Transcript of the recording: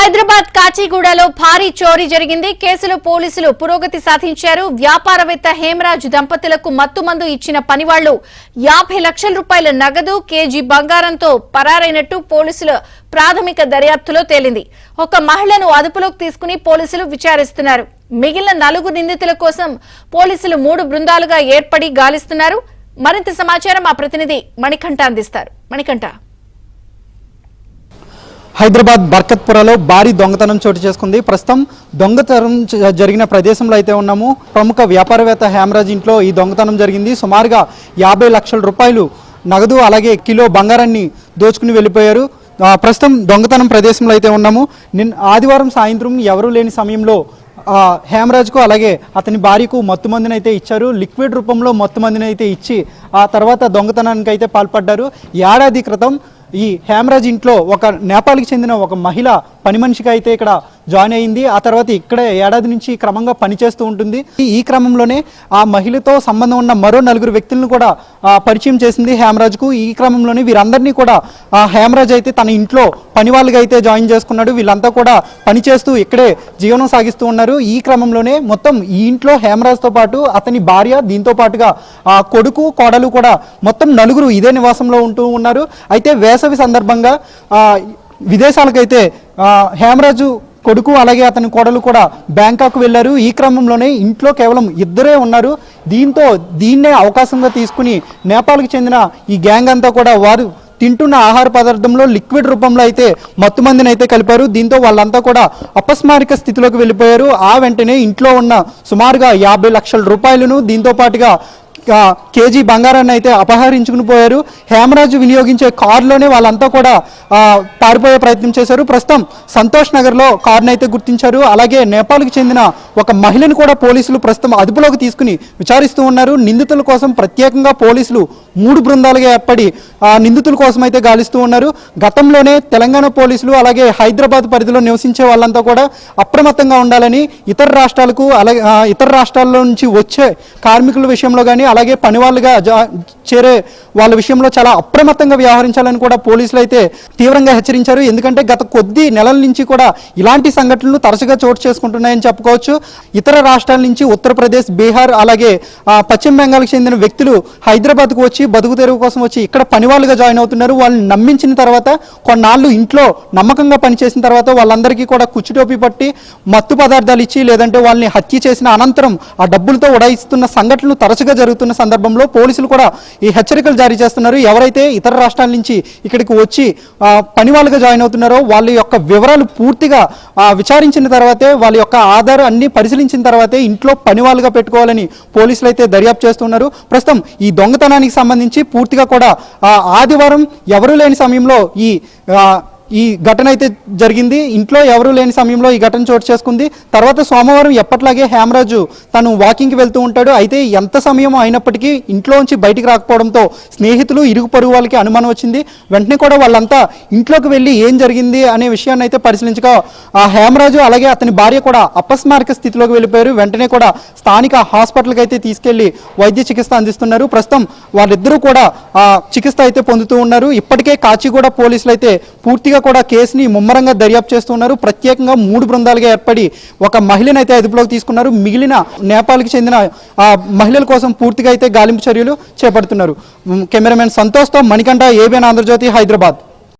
హైదరాబాద్ కాచిగూడలో భారీ చోరీ జరిగింది. కేసులో పోలీసులు పురోగతి సాధించారు. వ్యాపారవేత్త హేమరాజ్ దంపతులకు మత్తుమందు ఇచ్చిన పనివాళ్లు 50 లక్షల రూపాయల నగదు, కేజీ బంగారంతో పరారైనట్టు పోలీసుల ప్రాథమిక దర్యాప్తులో తేలింది. ఒక మహిళను అదుపులోకి తీసుకుని పోలీసులు విచారిస్తున్నారు. మిగిలిన 4 నిందితుల కోసం పోలీసులు 3 బృందాలుగా ఏర్పడి గాలిస్తున్నారు. మరింత సమాచారం మా ప్రతినిధి మణికంఠ అందిస్తారు. మణికంఠ, హైదరాబాద్ బర్కత్పురలో భారీ దొంగతనం చోటు చేసుకుంది. ప్రస్తుతం దొంగతనం జరిగిన ప్రదేశంలో అయితే ఉన్నాము. ప్రముఖ వ్యాపారవేత్త హేమరాజ్ ఇంట్లో ఈ దొంగతనం జరిగింది. సుమారుగా 50 లక్షల రూపాయలు నగదు అలాగే కిలో బంగారాన్ని దోచుకుని వెళ్ళిపోయారు. ప్రస్తుతం దొంగతనం ప్రదేశంలో అయితే ఉన్నాము. ఆదివారం సాయంత్రం ఎవరూ లేని సమయంలో హేమరాజ్కు అలాగే అతని భార్యకు మత్తుమందిని అయితే ఇచ్చారు. లిక్విడ్ రూపంలో మత్తుమందిని అయితే ఇచ్చి ఆ తర్వాత దొంగతనానికి అయితే పాల్పడ్డారు. ఏడాది క్రితం ఈ హేమరాజ్ ఇంట్లో ఒక నేపాల్కి చెందిన ఒక మహిళ పని మనిషిగా అయితే ఇక్కడ జాయిన్ అయింది. ఆ తర్వాత ఇక్కడే ఏడాది నుంచి క్రమంగా పనిచేస్తూ ఉంటుంది. ఈ క్రమంలోనే ఆ మహిళతో సంబంధం ఉన్న మరో 4 వ్యక్తులను కూడా పరిచయం చేసింది హేమరాజ్కు. ఈ క్రమంలోనే వీరందరినీ కూడా హేమరాజ్ అయితే తన ఇంట్లో పని వాళ్ళుగా అయితే జాయిన్ చేసుకున్నాడు. వీళ్ళంతా కూడా పనిచేస్తూ ఇక్కడే జీవనం సాగిస్తూ ఉన్నారు. ఈ క్రమంలోనే మొత్తం ఈ ఇంట్లో హేమరాజ్తో పాటు అతని భార్య, దీంతో పాటుగా కొడుకు, కోడలు కూడా మొత్తం 4 ఇదే నివాసంలో ఉంటూ ఉన్నారు. అయితే వేసవి సందర్భంగా విదేశాలకైతే హేమరాజు కొడుకు అలాగే అతని కోడలు కూడా బ్యాంకాక్ వెళ్లారు. ఈ క్రమంలోనే ఇంట్లో కేవలం 2 ఉన్నారు. దీన్నే అవకాశంగా తీసుకుని నేపాల్కి చెందిన ఈ గ్యాంగ్ అంతా కూడా వారు తింటున్న ఆహార పదార్థంలో లిక్విడ్ రూపంలో అయితే మత్తుమందిని అయితే కలిపారు. దీంతో వాళ్ళంతా కూడా అపస్మారక స్థితిలోకి వెళ్ళిపోయారు. ఆ వెంటనే ఇంట్లో ఉన్న సుమారుగా 50 లక్షల రూపాయలను, దీంతో పాటుగా కేజీ బంగారాన్ని అయితే అపహరించుకుని పోయారు. హేమరాజు వినియోగించే కారులోనే వాళ్ళంతా కూడా పారిపోయే ప్రయత్నం చేశారు. ప్రస్తుతం సంతోష్ నగర్లో కారును అయితే గుర్తించారు. అలాగే నేపాల్కి చెందిన ఒక మహిళను కూడా పోలీసులు ప్రస్తుతం అదుపులోకి తీసుకుని విచారిస్తూ ఉన్నారు. నిందితుల కోసం ప్రత్యేకంగా పోలీసులు 3 బృందాలుగా ఏర్పడి నిందితుల కోసం అయితే గాలిస్తూ ఉన్నారు. గతంలోనే తెలంగాణ పోలీసులు అలాగే హైదరాబాద్ పరిధిలో నివసించే వాళ్ళంతా కూడా అప్రమత్తంగా ఉండాలని, ఇతర రాష్ట్రాలకు అలాగే ఇతర రాష్ట్రాల్లో నుంచి వచ్చే కార్మికుల విషయంలో కానీ అలాగే పని వాళ్ళుగా చేరే వాళ్ళ విషయంలో చాలా అప్రమత్తంగా వ్యవహరించాలని కూడా పోలీసులు అయితే తీవ్రంగా హెచ్చరించారు. ఎందుకంటే గత కొద్ది నెలల నుంచి కూడా ఇలాంటి సంఘటనలు తరచుగా చోటు చేసుకుంటున్నాయని చెప్పుకోవచ్చు. ఇతర రాష్ట్రాల నుంచి ఉత్తరప్రదేశ్, బీహార్ అలాగే పశ్చిమ బెంగాల్కి చెందిన వ్యక్తులు హైదరాబాద్కు వచ్చి బతుకు తెరువు కోసం వచ్చి ఇక్కడ పని వాళ్ళుగా జాయిన్ అవుతున్నారు. వాళ్ళని నమ్మించిన తర్వాత కొన్నాళ్ళు ఇంట్లో నమ్మకంగా పనిచేసిన తర్వాత వాళ్ళందరికీ కూడా కుచ్చుటోపి పట్టి మత్తు పదార్థాలు ఇచ్చి లేదంటే వాళ్ళని హత్య చేసిన అనంతరం ఆ డబ్బులతో ఉడాయిస్తున్న సంఘటనలు తరచుగా జరుగుతున్న సందర్భంలో పోలీసులు కూడా ఈ హెచ్చరికలు జారీ చేస్తున్నారు. ఎవరైతే ఇతర రాష్ట్రాల నుంచి ఇక్కడికి వచ్చి పని వాళ్ళుగా జాయిన్ అవుతున్నారో వాళ్ళ యొక్క వివరాలు పూర్తిగా విచారించిన తర్వాతే, వాళ్ళ యొక్క ఆధార్ అన్ని పరిశీలించిన తర్వాతే ఇంట్లో పని వాళ్ళుగా పెట్టుకోవాలని పోలీసులు అయితే దర్యాప్తు చేస్తున్నారు. ప్రస్తుతం ఈ దొంగతనానికి సంబంధించి పూర్తిగా కూడా ఆదివారం ఎవరూ లేని సమయంలో ఈ ఘటన అయితే జరిగింది. ఇంట్లో ఎవరూ లేని సమయంలో ఈ ఘటన చోటు చేసుకుంది. తర్వాత సోమవారం ఎప్పట్లాగే హేమరాజు తను వాకింగ్కి వెళ్తూ ఉంటాడు. అయితే ఎంత సమయం అయినప్పటికీ ఇంట్లోంచి బయటికి రాకపోవడంతో స్నేహితులు, ఇరుగు పొరుగు వాళ్ళకి అనుమానం వచ్చింది. వెంటనే కూడా వాళ్ళంతా ఇంట్లోకి వెళ్ళి ఏం జరిగింది అనే విషయాన్ని అయితే పరిశీలించగా హేమరాజు అలాగే అతని భార్య కూడా అపస్మారక స్థితిలోకి వెళ్ళిపోయారు. వెంటనే కూడా స్థానిక హాస్పిటల్కి అయితే తీసుకెళ్లి వైద్య చికిత్స అందిస్తున్నారు. ప్రస్తుతం వాళ్ళిద్దరూ కూడా చికిత్స అయితే పొందుతూ ఉన్నారు. ఇప్పటికే కాచిగూడ పోలీసులు అయితే పూర్తిగా కూడా కేసుని ముమ్మరంగా దర్యాప్తు చేస్తున్నారు. ప్రత్యేకంగా 3 బృందాలుగా ఏర్పడి ఒక మహిళను అయితే అదుపులోకి తీసుకున్నారు. మిగిలిన నేపాల్కి చెందిన మహిళల కోసం పూర్తిగా అయితే గాలింపు చర్యలు చేపడుతున్నారు. కెమెరామెన్ సంతోష్తో మణికంఠ, ఏబిఎన్ ఆంధ్రజ్యోతి, హైదరాబాద్.